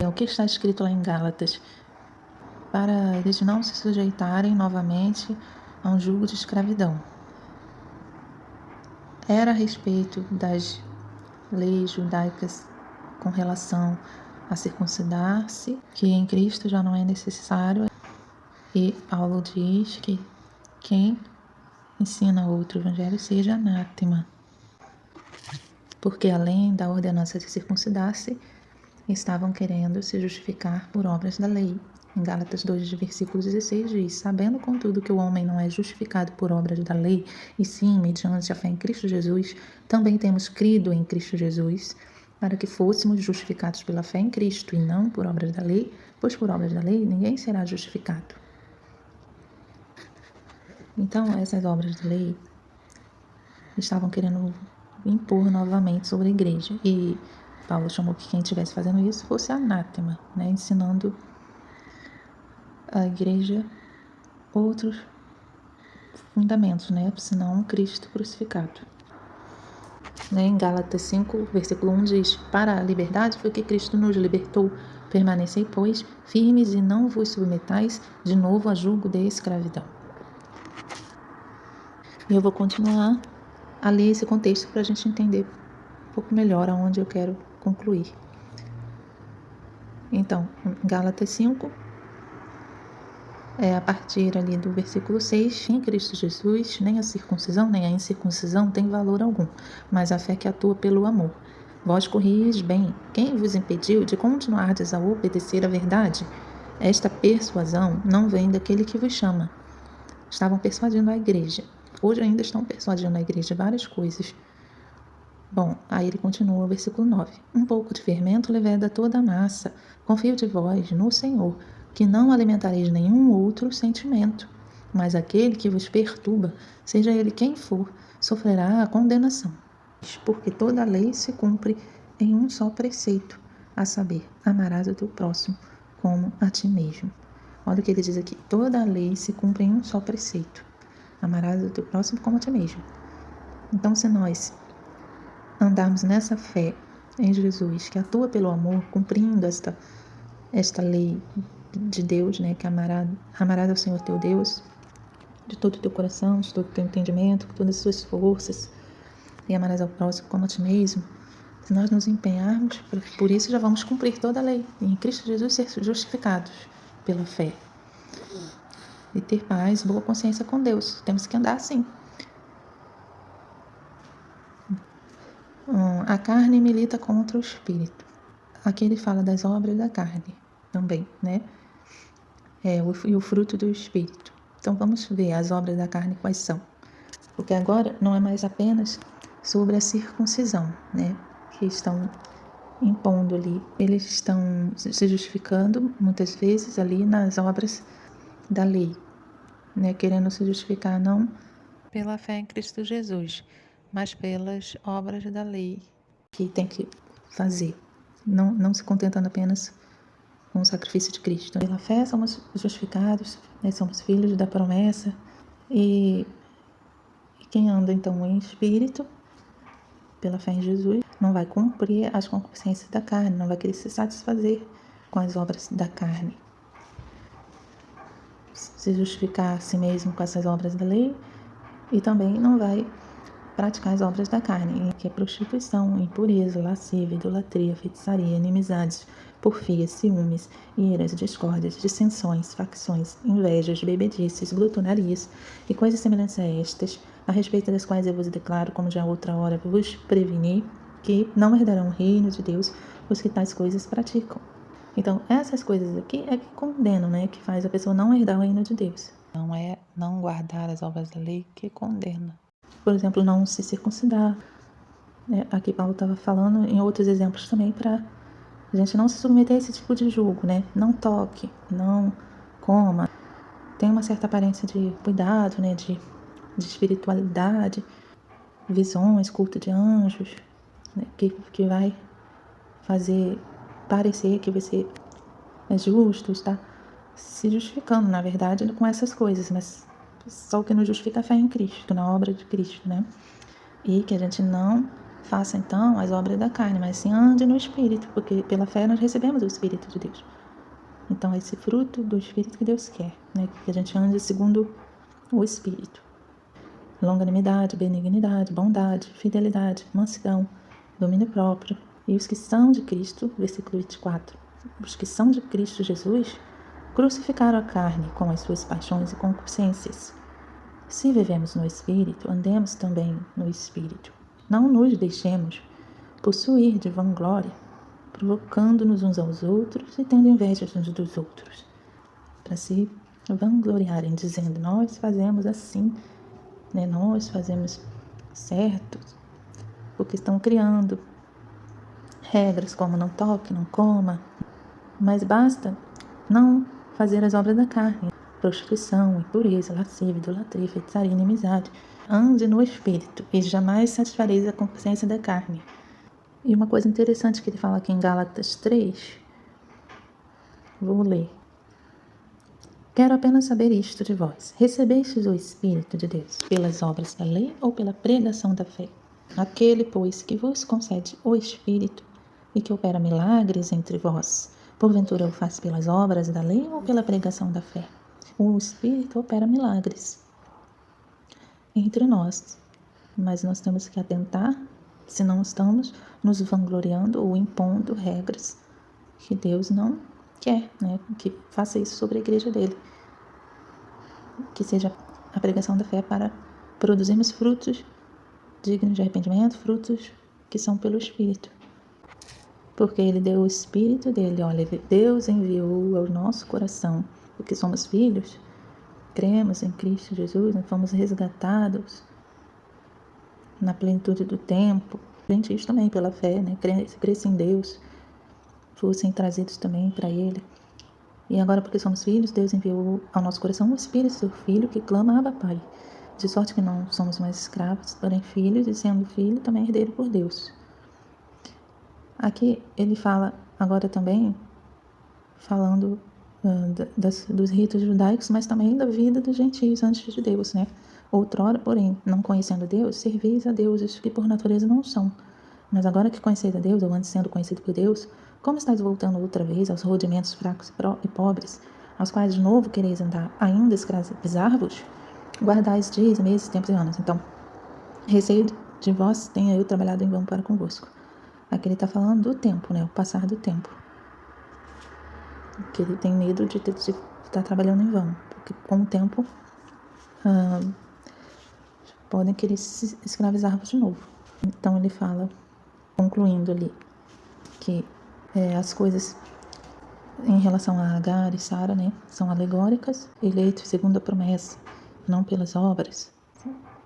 o que está escrito lá em Gálatas, para eles não se sujeitarem novamente a um jugo de escravidão. Era a respeito das leis judaicas com relação a circuncidar-se, que em Cristo já não é necessário. E Paulo diz que quem ensina outro evangelho seja anátema, porque além da ordenança de circuncidar-se, estavam querendo se justificar por obras da lei. Em Gálatas 2, versículo 16 diz: sabendo, contudo, que o homem não é justificado por obras da lei, e sim mediante a fé em Cristo Jesus, também temos crido em Cristo Jesus, para que fôssemos justificados pela fé em Cristo, e não por obras da lei, pois por obras da lei ninguém será justificado. Então, essas obras da lei estavam querendo impor novamente sobre a igreja, e Paulo chamou que quem estivesse fazendo isso fosse anátema, ensinando a igreja outros fundamentos, senão Cristo crucificado. Em Gálatas 5, versículo 1 diz: para a liberdade foi que Cristo nos libertou, permanecei, pois, firmes e não vos submetais de novo a jugo de escravidão. E eu vou continuar a ler esse contexto para a gente entender um pouco melhor aonde eu quero concluir. Então, Gálatas 5, a partir ali do versículo 6, em Cristo Jesus, nem a circuncisão nem a incircuncisão tem valor algum, mas a fé que atua pelo amor. Vós corrigis bem, quem vos impediu de continuardes a obedecer à verdade? Esta persuasão não vem daquele que vos chama. Estavam persuadindo a igreja. Hoje ainda estão persuadindo a igreja várias coisas. Bom, aí ele continua o versículo 9. Um pouco de fermento leveda toda a massa. Confio de vós no Senhor, que não alimentareis nenhum outro sentimento, mas aquele que vos perturba, seja ele quem for, sofrerá a condenação. Porque toda a lei se cumpre em um só preceito, a saber, amarás o teu próximo como a ti mesmo. Olha o que ele diz aqui, toda a lei se cumpre em um só preceito, amarás o teu próximo como a ti mesmo. Então, se nós andarmos nessa fé em Jesus, que atua pelo amor, cumprindo esta lei de Deus, que amarás ao Senhor teu Deus, de todo o teu coração, de todo o teu entendimento, com todas as suas forças, e amarás ao próximo como a ti mesmo. Se nós nos empenharmos, por isso já vamos cumprir toda a lei, e em Cristo Jesus ser justificados pela fé. E ter paz, boa consciência com Deus. Temos que andar assim. A carne milita contra o espírito. Aqui ele fala das obras da carne também, e o fruto do espírito. Então vamos ver as obras da carne quais são. Porque agora não é mais apenas sobre a circuncisão, que estão impondo ali. Eles estão se justificando muitas vezes ali nas obras da lei, querendo se justificar não pela fé em Cristo Jesus, mas pelas obras da lei que tem que fazer, não se contentando apenas com o sacrifício de Cristo. Pela fé somos justificados, somos filhos da promessa, e quem anda então em espírito, pela fé em Jesus, não vai cumprir as concupiscências da carne, não vai querer se satisfazer com as obras da carne, se justificar a si mesmo com essas obras da lei, e também não vai praticar as obras da carne, que é prostituição, impureza, lascívia, idolatria, feitiçaria, inimizades, porfias, ciúmes, iras, discórdias, dissensões, facções, invejas, bebedices, glutonarias e coisas semelhantes a estas, a respeito das quais eu vos declaro, como já outra hora vos preveni, que não herdarão o reino de Deus os que tais coisas praticam. Então, essas coisas aqui é que condenam, que faz a pessoa não herdar o reino de Deus. Não é não guardar as obras da lei que condena. Por exemplo, não se circuncidar. Aqui Paulo estava falando em outros exemplos também para a gente não se submeter a esse tipo de julgo, Não toque, não coma. Tem uma certa aparência de cuidado, de espiritualidade, visões, culto de anjos, que vai fazer parecer que você é justo, está se justificando, na verdade, com essas coisas, mas só o que nos justifica é a fé em Cristo, na obra de Cristo, E que a gente não faça então as obras da carne, mas sim ande no Espírito, porque pela fé nós recebemos o Espírito de Deus. Então, esse fruto do Espírito que Deus quer, né? Que a gente ande segundo o Espírito. Longanimidade, benignidade, bondade, fidelidade, mansidão, domínio próprio. E os que são de Cristo, versículo 24, os que são de Cristo Jesus, crucificaram a carne com as suas paixões e concupiscências. Se vivemos no Espírito, andemos também no Espírito. Não nos deixemos possuir de vanglória, provocando-nos uns aos outros e tendo inveja uns dos outros, para se vangloriarem, dizendo: nós fazemos assim, né? Nós fazemos certo, porque estão criando regras como não toque, não coma, mas basta não fazer as obras da carne: prostituição, impureza, lascívia, idolatria, feitiçaria, inimizade. Ande no Espírito e jamais satisfareis a concupiscência da carne. E uma coisa interessante que ele fala aqui em Gálatas 3, vou ler. Quero apenas saber isto de vós: recebestes o Espírito de Deus pelas obras da lei ou pela pregação da fé? Aquele, pois, que vos concede o Espírito e que opera milagres entre vós, porventura o faz pelas obras da lei ou pela pregação da fé? O Espírito opera milagres entre nós, mas nós temos que atentar se não estamos nos vangloriando ou impondo regras que Deus não quer, né? Que faça isso sobre a igreja dele. Que seja a pregação da fé para produzirmos frutos dignos de arrependimento, frutos que são pelo Espírito. Porque ele deu o Espírito dele, olha, Deus enviou ao nosso coração, porque somos filhos, cremos em Cristo Jesus, né? Fomos resgatados na plenitude do tempo. Isso também pela fé, né? Cresce em Deus, fossem trazidos também para ele. E agora, porque somos filhos, Deus enviou ao nosso coração o Espírito do Filho que clama: Abba, Pai. De sorte que não somos mais escravos, porém filhos, e sendo filho, também herdeiro por Deus. Aqui ele fala agora também, falando dos ritos judaicos, mas também da vida dos gentios antes de Deus, né? Outrora, porém, não conhecendo Deus, servis a deuses que por natureza não são. Mas agora que conheceis a Deus, ou antes sendo conhecido por Deus, como estáis voltando outra vez aos rudimentos fracos e pobres, aos quais de novo quereis andar, ainda escravizar-vos? Guardais dias, meses, tempos e anos. Então, receio de vós tenha eu trabalhado em vão para convosco. Aqui ele está falando do tempo, né? O passar do tempo. Que ele tem medo de estar trabalhando em vão, porque com o tempo podem querer se escravizar-vos de novo. Então ele fala, concluindo ali, que as coisas em relação a Agar e Sara, né, são alegóricas, eleitos segundo a promessa, não pelas obras.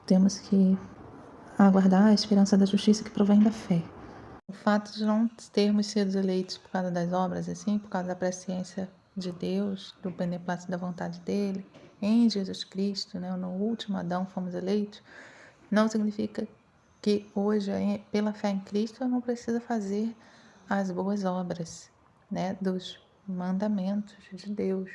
Temos que aguardar a esperança da justiça que provém da fé. O fato de não termos sido eleitos por causa das obras, assim, por causa da presciência de Deus, do beneplácito da vontade dele, em Jesus Cristo, né, no último Adão fomos eleitos, não significa que hoje, pela fé em Cristo, eu não preciso fazer as boas obras, né, dos mandamentos de Deus.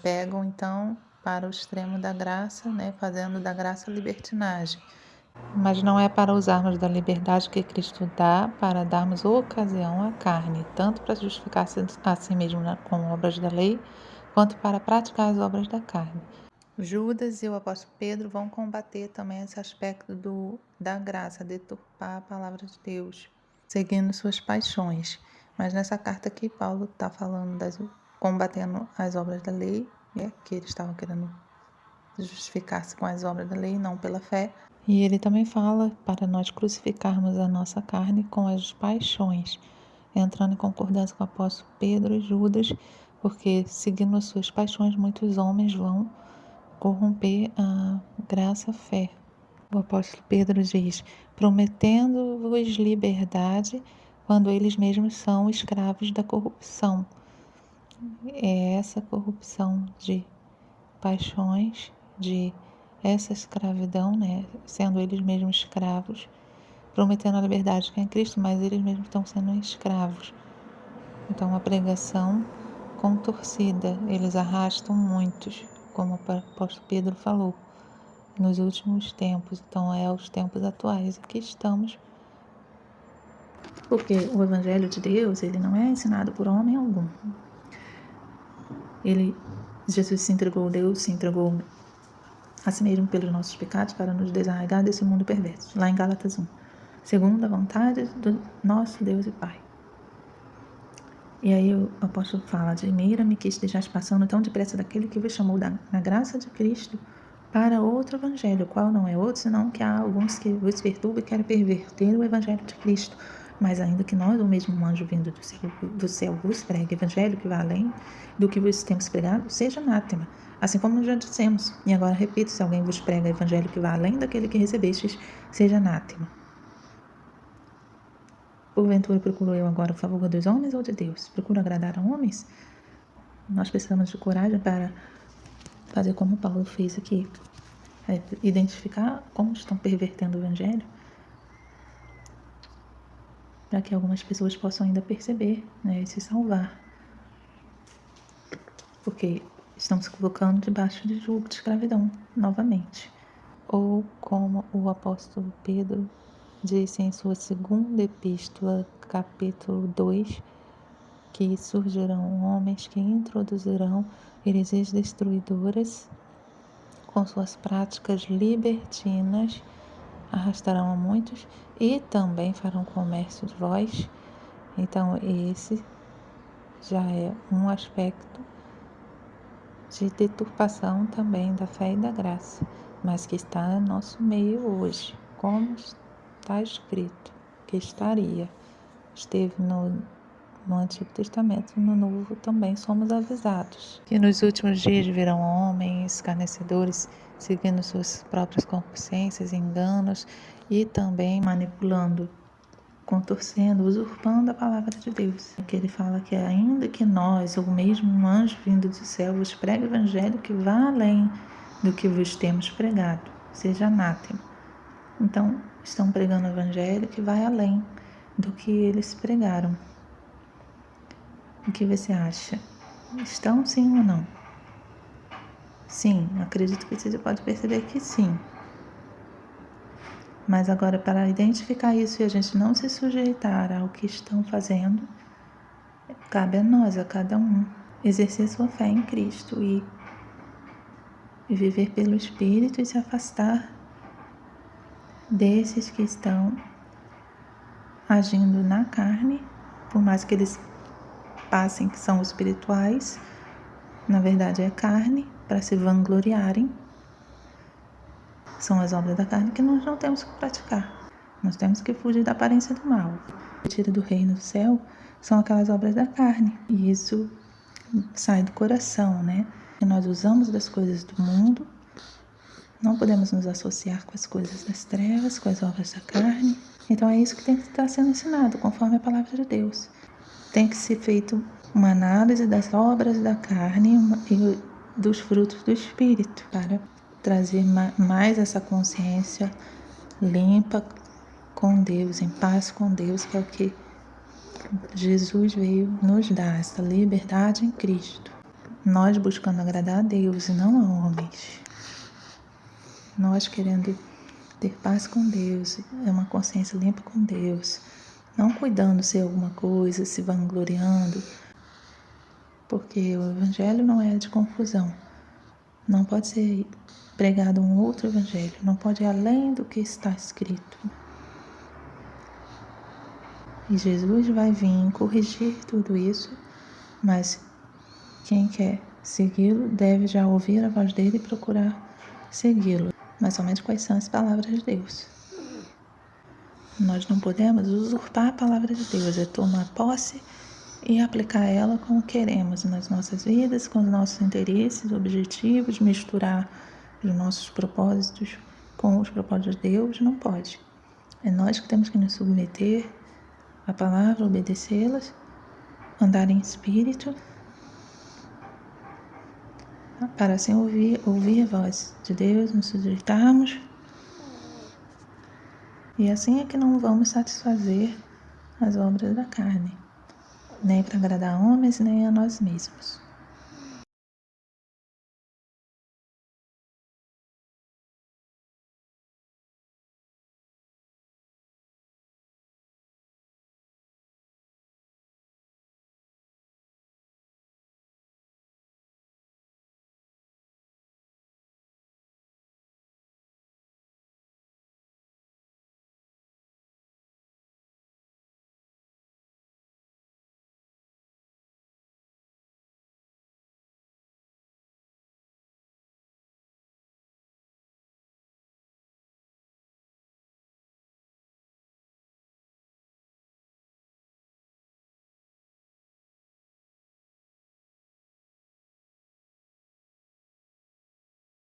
Pegam, então, para o extremo da graça, né, fazendo da graça libertinagem. Mas não é para usarmos da liberdade que Cristo dá para darmos ocasião à carne, tanto para justificar-se a si mesmo com obras da lei, quanto para praticar as obras da carne. Judas e o apóstolo Pedro vão combater também esse aspecto da graça, deturpar a palavra de Deus, seguindo suas paixões. Mas nessa carta aqui, Paulo está falando combatendo as obras da lei, né, que eles estavam querendo justificar-se com as obras da lei, não pela fé. E ele também fala para nós crucificarmos a nossa carne com as paixões, entrando em concordância com o apóstolo Pedro e Judas, porque seguindo as suas paixões, muitos homens vão corromper a graça, a fé. O apóstolo Pedro diz: prometendo-vos liberdade quando eles mesmos são escravos da corrupção. É essa corrupção de paixões, de essa escravidão, né, sendo eles mesmos escravos, prometendo a liberdade que é em Cristo, mas eles mesmos estão sendo escravos. Então, a pregação contorcida, eles arrastam muitos, como o apóstolo Pedro falou. nos últimos tempos, então é os tempos atuais que estamos. Porque o Evangelho de Deus, ele não é ensinado por homem algum. Jesus se entregou, Deus se entregou a si mesmo pelos nossos pecados para nos desarraigar desse mundo perverso. Lá em Gálatas 1. Segundo a vontade do nosso Deus e Pai. E aí o apóstolo fala: admira-me que estejais passando tão depressa daquele que vos chamou na graça de Cristo para outro evangelho, qual não é outro, senão que há alguns que vos perturbam e querem perverter o evangelho de Cristo. Mas ainda que nós, ou mesmo um anjo vindo do céu vos pregue evangelho que vá além do que vos temos pregado, seja anátema. Assim como já dissemos, e agora repito, se alguém vos prega evangelho que vá além daquele que recebestes, seja anátema. Porventura procuro eu agora o favor dos homens ou de Deus? Procuro agradar a homens? Nós precisamos de coragem para fazer como Paulo fez aqui. Identificar como estão pervertendo o evangelho, para que algumas pessoas possam ainda perceber, né, e se salvar. Porque estão se colocando debaixo de jugo de escravidão, novamente. Ou como o apóstolo Pedro disse em sua segunda epístola, capítulo 2, que surgirão homens que introduzirão heresias destruidoras com suas práticas libertinas, arrastarão a muitos e também farão comércio de vós. Então esse já é um aspecto de deturpação também da fé e da graça, mas que está no nosso meio hoje, como está escrito, que esteve no Antigo Testamento e no Novo também somos avisados que nos últimos dias virão homens escarnecedores, seguindo suas próprias concupiscências e enganos e também manipulando, contorcendo, usurpando a palavra de Deus. Que ele fala que ainda que nós, ou mesmo um anjo vindo do céu, vos pregue o evangelho que vá além do que vos temos pregado, seja anátema. Então, estão pregando o evangelho que vai além do que eles pregaram. O que você acha? Estão sim ou não? Sim, acredito que você pode perceber que sim. Mas agora, para identificar isso e a gente não se sujeitar ao que estão fazendo, cabe a nós, a cada um, exercer sua fé em Cristo e viver pelo Espírito e se afastar desses que estão agindo na carne, por mais que eles passem que são espirituais, na verdade é carne, para se vangloriarem. São as obras da carne que nós não temos que praticar. Nós temos que fugir da aparência do mal. O tira do reino do céu são aquelas obras da carne. E isso sai do coração, né? E nós usamos das coisas do mundo. Não podemos nos associar com as coisas das trevas, com as obras da carne. Então é isso que tem que estar sendo ensinado, conforme a palavra de Deus. Tem que ser feito uma análise das obras da carne e dos frutos do Espírito, para trazer mais essa consciência limpa com Deus, em paz com Deus, que é o que Jesus veio nos dar, essa liberdade em Cristo. Nós buscando agradar a Deus e não a homens. Nós querendo ter paz com Deus, é uma consciência limpa com Deus, não cuidando de ser alguma coisa, se vangloriando, porque o Evangelho não é de confusão. Não pode ser pregado um outro evangelho, não pode ir além do que está escrito. E Jesus vai vir corrigir tudo isso, mas quem quer segui-lo deve já ouvir a voz dele e procurar segui-lo. Mas somente quais são as palavras de Deus. Nós não podemos usurpar a palavra de Deus, é tomar posse e aplicar ela como queremos nas nossas vidas, com os nossos interesses, objetivos, misturar os nossos propósitos com os propósitos de Deus, não pode. É nós que temos que nos submeter à palavra, obedecê-las, andar em espírito, para assim ouvir a voz de Deus, nos sujeitarmos. E assim é que não vamos satisfazer as obras da carne, nem para agradar homens, nem a nós mesmos.